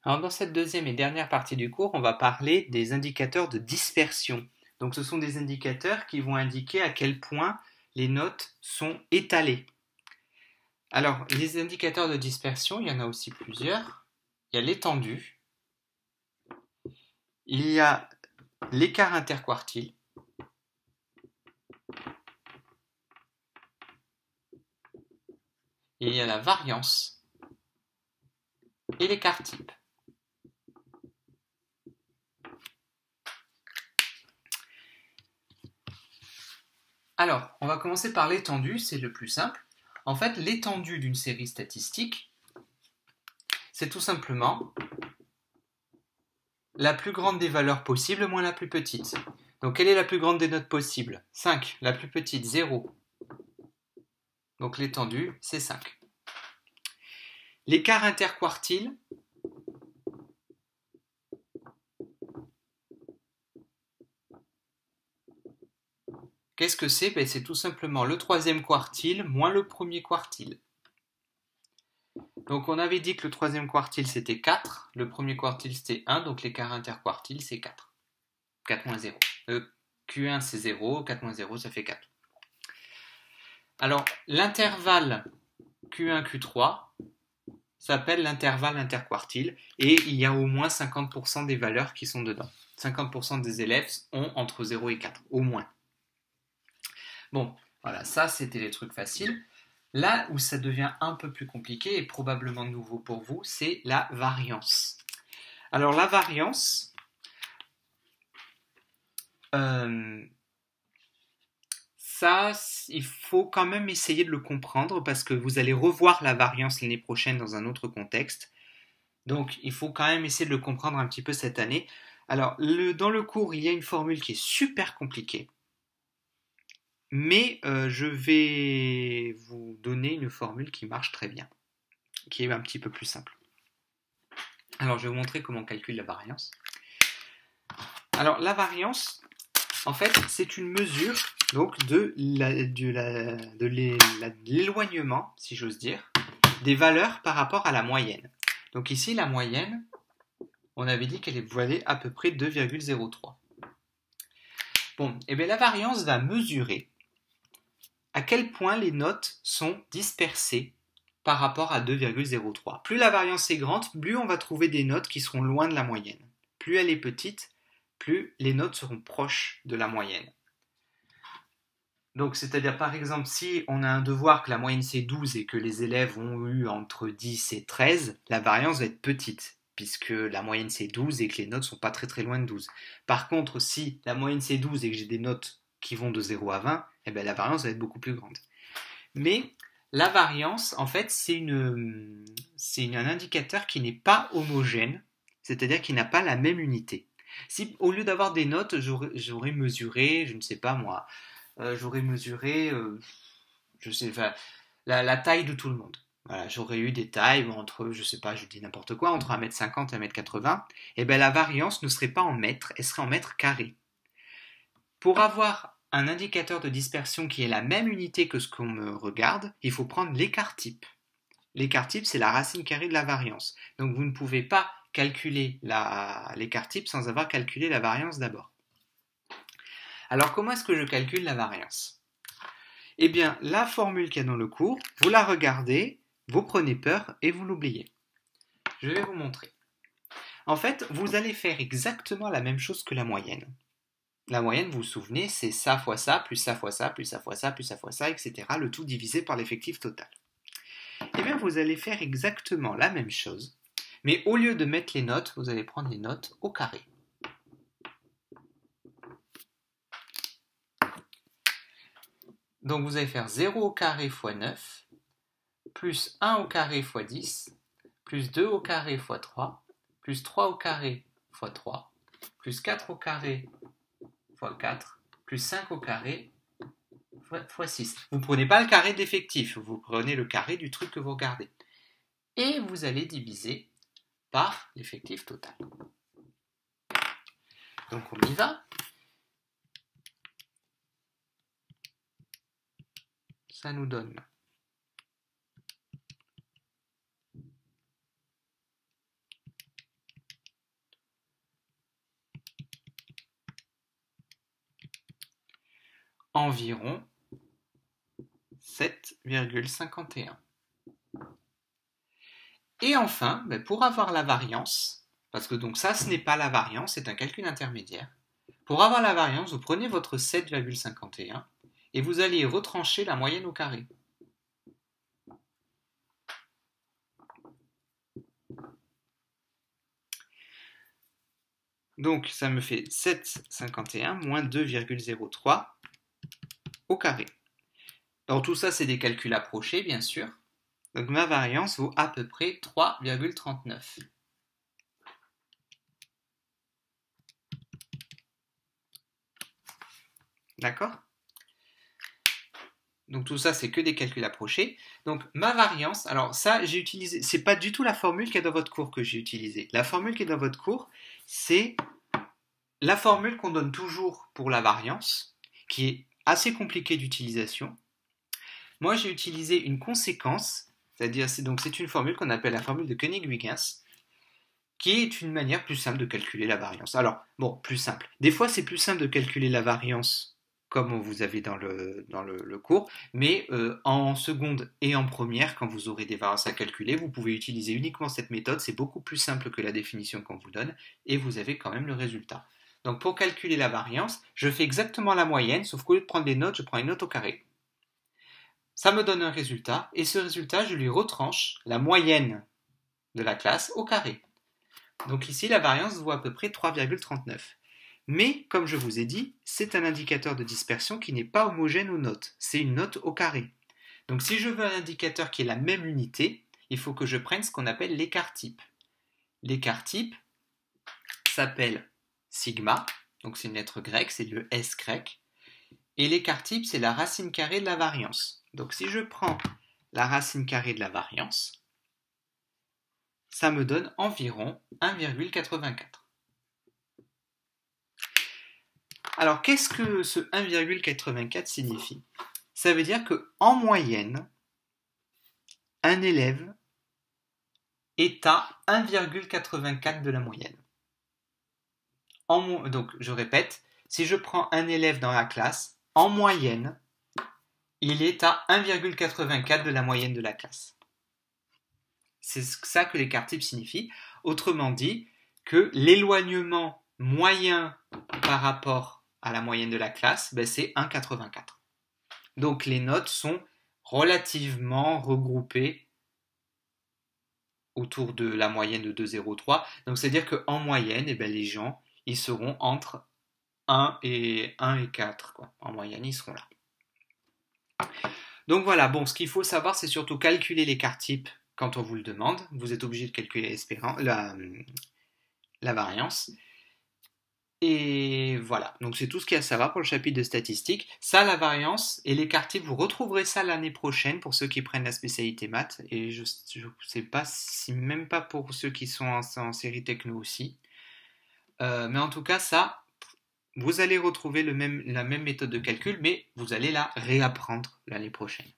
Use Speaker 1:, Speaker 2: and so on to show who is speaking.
Speaker 1: Alors dans cette deuxième et dernière partie du cours, on va parler des indicateurs de dispersion. Donc ce sont des indicateurs qui vont indiquer à quel point les notes sont étalées. Alors les indicateurs de dispersion, il y en a aussi plusieurs. Il y a l'étendue, il y a l'écart interquartile, et il y a la variance et l'écart type. Alors, on va commencer par l'étendue, c'est le plus simple. En fait, l'étendue d'une série statistique, c'est tout simplement la plus grande des valeurs possibles moins la plus petite. Donc, quelle est la plus grande des notes possibles? 5. La plus petite, 0. Donc, l'étendue, c'est 5. L'écart interquartile, qu'est-ce que c'est? C'est tout simplement le troisième quartile moins le premier quartile. Donc on avait dit que le troisième quartile c'était 4, le premier quartile c'était 1, donc l'écart interquartile c'est 4. 4 moins 0. Q1 c'est 0, 4 moins 0 ça fait 4. Alors l'intervalle Q1, Q3 s'appelle l'intervalle interquartile et il y a au moins 50% des valeurs qui sont dedans. 50% des élèves ont entre 0 et 4, au moins. Bon, voilà, ça c'était les trucs faciles. Là où ça devient un peu plus compliqué et probablement nouveau pour vous, c'est la variance. Alors la variance, ça, il faut quand même essayer de le comprendre parce que vous allez revoir la variance l'année prochaine dans un autre contexte. Donc il faut quand même essayer de le comprendre un petit peu cette année. Alors dans le cours, il y a une formule qui est super compliquée. Mais je vais vous donner une formule qui marche très bien, qui est un petit peu plus simple. Alors je vais vous montrer comment on calcule la variance. Alors la variance, en fait, c'est une mesure donc de l'éloignement, si j'ose dire, des valeurs par rapport à la moyenne. Donc ici, la moyenne, on avait dit qu'elle valait à peu près 2,03. Bon, et bien la variance va mesurer à quel point les notes sont dispersées par rapport à 2,03. Plus la variance est grande, plus on va trouver des notes qui seront loin de la moyenne. Plus elle est petite, plus les notes seront proches de la moyenne. Donc, c'est-à-dire, par exemple, si on a un devoir que la moyenne c'est 12 et que les élèves ont eu entre 10 et 13, la variance va être petite, puisque la moyenne c'est 12 et que les notes sont pas très très loin de 12. Par contre, si la moyenne c'est 12 et que j'ai des notes qui vont de 0 à 20, eh bien, la variance va être beaucoup plus grande. Mais la variance, en fait, c'est un indicateur qui n'est pas homogène, c'est-à-dire qui n'a pas la même unité. Si au lieu d'avoir des notes, j'aurais mesuré, je ne sais pas moi, j'aurais mesuré la taille de tout le monde. Voilà, j'aurais eu des tailles entre, je sais pas, je dis n'importe quoi, entre 1,50 m et 1,80 m, et bien la variance ne serait pas en mètres, elle serait en mètres carrés. Pour avoir un indicateur de dispersion qui ait la même unité que ce qu'on me regarde, il faut prendre l'écart type. L'écart type, c'est la racine carrée de la variance. Donc vous ne pouvez pas calculer l'écart type sans avoir calculé la variance d'abord. Alors comment est-ce que je calcule la variance? Eh bien, la formule qu'il y a dans le cours, vous la regardez, vous prenez peur et vous l'oubliez. Je vais vous montrer. En fait, vous allez faire exactement la même chose que la moyenne. La moyenne, vous vous souvenez, c'est ça fois ça, plus ça fois ça, plus ça fois ça, plus ça fois ça, etc. Le tout divisé par l'effectif total. Eh bien, vous allez faire exactement la même chose, mais au lieu de mettre les notes, vous allez prendre les notes au carré. Donc vous allez faire 0 au carré fois 9, plus 1 au carré fois 10, plus 2 au carré fois 3, plus 3 au carré fois 3, plus 4 au carré fois 4, plus 5 au carré fois 6. Vous ne prenez pas le carré de l'effectif, vous prenez le carré du truc que vous regardez. Et vous allez diviser par l'effectif total. Donc on y va. Ça nous donne environ 7,51. Et enfin, pour avoir la variance, parce que donc ça ce n'est pas la variance, c'est un calcul intermédiaire. Pour avoir la variance, vous prenez votre 7,51 et vous allez retrancher la moyenne au carré. Donc ça me fait 7,51 moins 2,03 au carré. Alors tout ça c'est des calculs approchés bien sûr. Donc ma variance vaut à peu près 3,39. D'accord? Donc tout ça c'est que des calculs approchés. Donc ma variance, alors ça j'ai utilisé, c'est pas du tout la formule qui est dans votre cours que j'ai utilisée. La formule qui est dans votre cours, c'est la formule qu'on donne toujours pour la variance, qui est assez compliquée d'utilisation. Moi j'ai utilisé une conséquence, c'est-à-dire c'est une formule qu'on appelle la formule de Koenig-Huygens, qui est une manière plus simple de calculer la variance. Alors, bon, plus simple. Des fois, c'est plus simple de calculer la variance comme vous avez dans le cours, mais en seconde et en première, quand vous aurez des variances à calculer, vous pouvez utiliser uniquement cette méthode, c'est beaucoup plus simple que la définition qu'on vous donne, et vous avez quand même le résultat. Donc pour calculer la variance, je fais exactement la moyenne, sauf qu'au lieu de prendre des notes, je prends une note au carré. Ça me donne un résultat, et ce résultat, je lui retranche la moyenne de la classe au carré. Donc ici, la variance vaut à peu près 3,39. Mais, comme je vous ai dit, c'est un indicateur de dispersion qui n'est pas homogène aux notes. C'est une note au carré. Donc si je veux un indicateur qui ait la même unité, il faut que je prenne ce qu'on appelle l'écart type. L'écart type s'appelle sigma, donc c'est une lettre grecque, c'est le S grec. Et l'écart type, c'est la racine carrée de la variance. Donc si je prends la racine carrée de la variance, ça me donne environ 1,84. Alors, qu'est-ce que ce 1,84 signifie? Ça veut dire qu'en moyenne, un élève est à 1,84 de la moyenne. Donc, je répète, si je prends un élève dans la classe, en moyenne, il est à 1,84 de la moyenne de la classe. C'est ça que l'écart type signifie. Autrement dit, que l'éloignement moyen par rapport à la moyenne de la classe, c'est 1,84. Donc les notes sont relativement regroupées autour de la moyenne de 2,03. Donc c'est-à-dire qu'en moyenne, les gens, ils seront entre 1 et 4. Quoi. En moyenne, ils seront là. Donc voilà, bon, ce qu'il faut savoir, c'est surtout calculer l'écart type quand on vous le demande. Vous êtes obligé de calculer la variance. Et voilà, donc c'est tout ce qu'il y a à savoir pour le chapitre de statistiques. Ça, la variance et l'écart type, vous retrouverez ça l'année prochaine pour ceux qui prennent la spécialité maths. Et je ne sais pas si même pas pour ceux qui sont en série techno aussi. Mais en tout cas, ça, vous allez retrouver la même méthode de calcul, mais vous allez la réapprendre l'année prochaine.